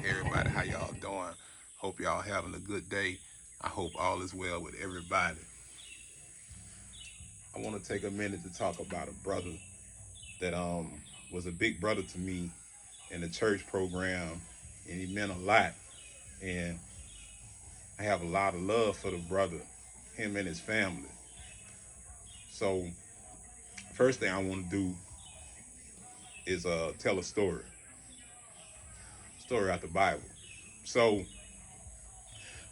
everybody. How y'all doing? Hope y'all having a good day. I hope all is well with everybody. I want to take a minute to talk about a brother that was a big brother to me in the church program, and he meant a lot. And I have a lot of love for the brother, him and his family. So first thing I want to do is tell a story out the Bible. So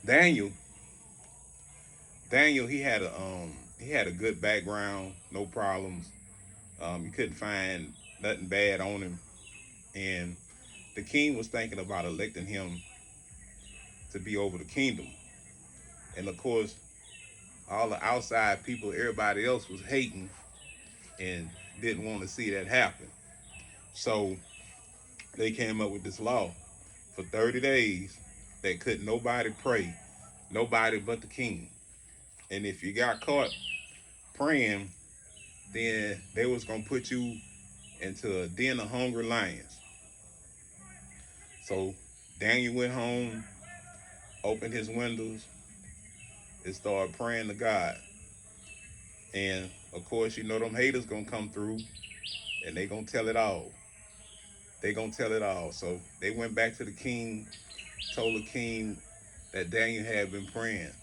Daniel, Daniel, he had a good background, no problems. You couldn't find nothing bad on him, and the king was thinking about electing him to be over the kingdom. And of course, all the outside people, everybody else was hating and didn't want to see that happen. So they came up with this law for 30 days that could nobody pray, nobody but the king. And if you got caught praying, then they was gonna put you into a den of hungry lions. So Daniel went home, opened his windows, and started praying to God. And of course, you know them haters gonna come through and they gonna tell it all. They gonna tell it all. So they went back to the king, told the king that Daniel had been praying.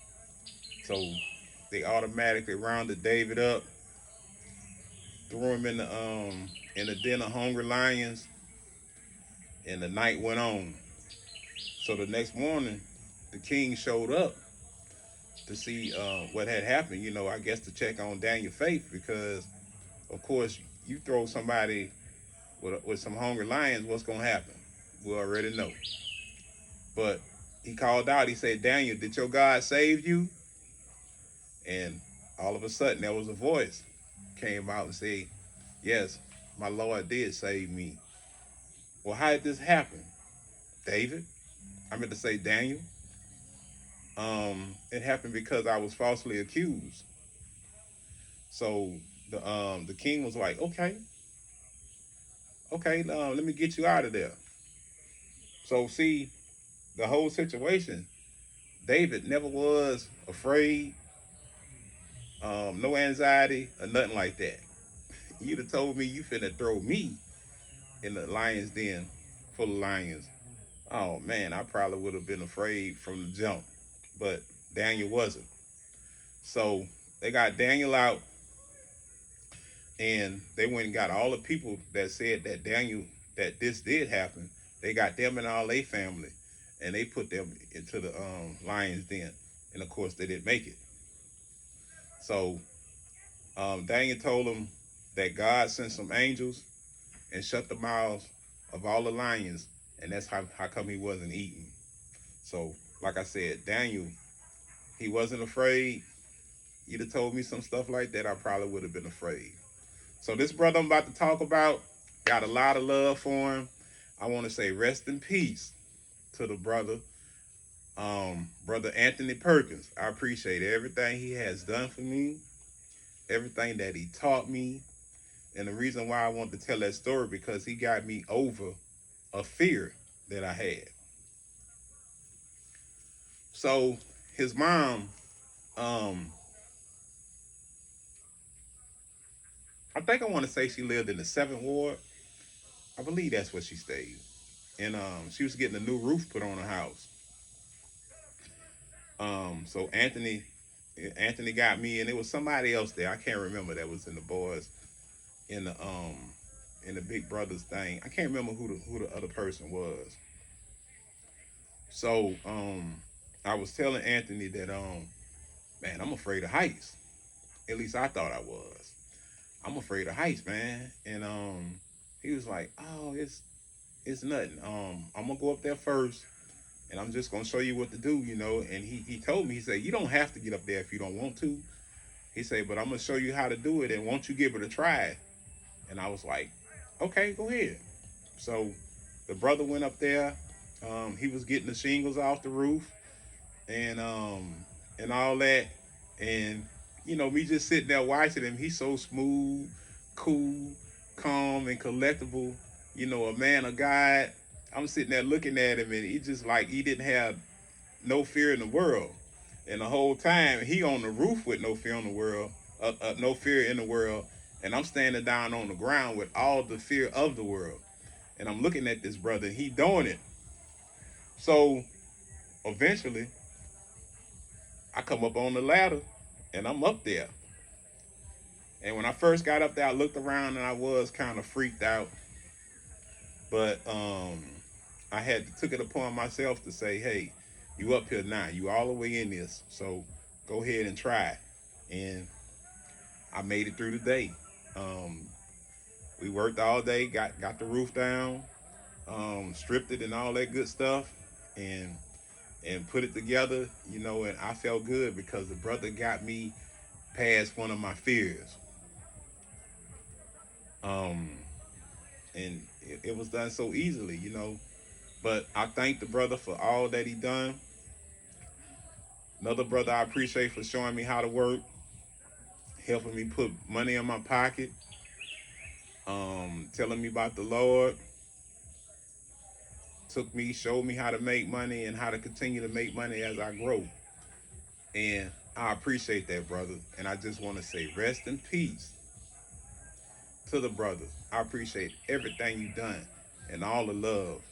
So they automatically rounded David up, threw him in the den of hungry lions, and the night went on. So the next morning, the king showed up to see what had happened. You know, I guess to check on Daniel's faith because, of course, you throw somebody with some hungry lions, what's gonna happen? We already know. But he called out. He said, "Daniel, did your God save you?" And all of a sudden, there was a voice came out and said, "Yes, my Lord did save me." Well, how did this happen, David? I meant to say Daniel. It happened because I was falsely accused. So the king was like, "Okay, okay, let me get you out of there." So see, the whole situation, David never was afraid, no anxiety or nothing like that. You'd have told me you finna throw me in the lion's den full of lions. Oh man, I probably would have been afraid from the jump, but Daniel wasn't. So they got Daniel out, and they went and got all the people that said that Daniel that this did happen. They got them and all their family, and they put them into the lion's den. And of course, they didn't make it. So Daniel told them that God sent some angels and shut the mouths of all the lions, and that's how come he wasn't eating. So, like I said, Daniel, he wasn't afraid. You'd have told me some stuff like that, I probably would have been afraid. So this brother I'm about to talk about got a lot of love for him. I want to say rest in peace to the brother, brother Anthony Perkins. I appreciate everything he has done for me, everything that he taught me, and the reason why I want to tell that story because he got me over a fear that I had. So his mom, um, I think I want to say she lived in the Seventh Ward. I believe that's where she stayed, and she was getting a new roof put on her house. So Anthony got me, and it was somebody else there. I can't remember that was in the boys in the Big Brothers thing. I can't remember who the other person was. So I was telling Anthony that man, I'm afraid of heights. At least I thought I was. I'm afraid of heights, man. And he was like, "Oh, it's nothing. I'm gonna go up there first, and I'm just gonna show you what to do, you know." And he told me, he said, "You don't have to get up there if you don't want to." He said, "But I'm gonna show you how to do it, and won't you give it a try?" And I was like, "Okay, go ahead." So the brother went up there. He was getting the shingles off the roof, and all that, and you know me just sitting there watching him. He's so smooth, cool, calm, and collectible. You know, a man of God. I'm sitting there looking at him, and he just like he didn't have no fear in the world. And the whole time he on the roof with no fear in the world, no fear in the world, and I'm standing down on the ground with all the fear of the world. And I'm looking at this brother, and he doing it. So eventually, I come up on the ladder, and I'm up there. And when I first got up there, I looked around, and I was kind of freaked out. But I had to took it upon myself to say, "Hey, you up here now? You all the way in this. So go ahead and try." And I made it through the day. Um, we worked all day, got the roof down, stripped it and all that good stuff, and put it together. And I felt good because the brother got me past one of my fears. Um, and it was done so easily. But I thank the brother for all that he done. Another brother I appreciate for showing me how to work, helping me put money in my pocket, telling me about the Lord, showed me how to make money and how to continue to make money as I grow. And I appreciate that, brother. And I just want to say rest in peace to the brothers. I appreciate everything you done and all the love.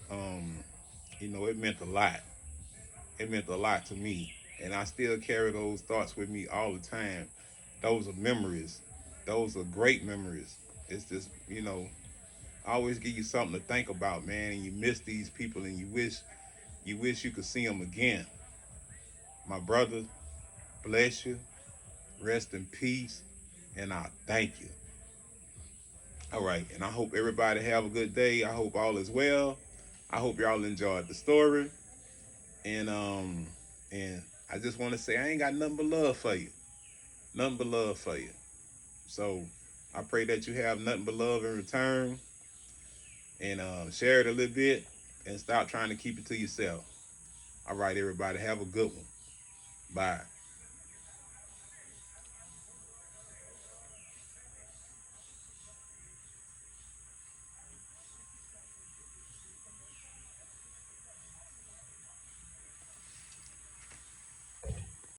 It meant a lot. It meant a lot to me. And I still carry those thoughts with me all the time. Those are memories. Those are great memories. It's just, I always give you something to think about, man, and you miss these people and you wish you could see them again. My brother, bless you. Rest in peace. And I thank you. All right. And I hope everybody have a good day. I hope all is well. I hope y'all enjoyed the story. And I just want to say I ain't got nothing but love for you. Nothing but love for you. So I pray that you have nothing but love in return, and share it a little bit and stop trying to keep it to yourself. All right, everybody, have a good one. Bye.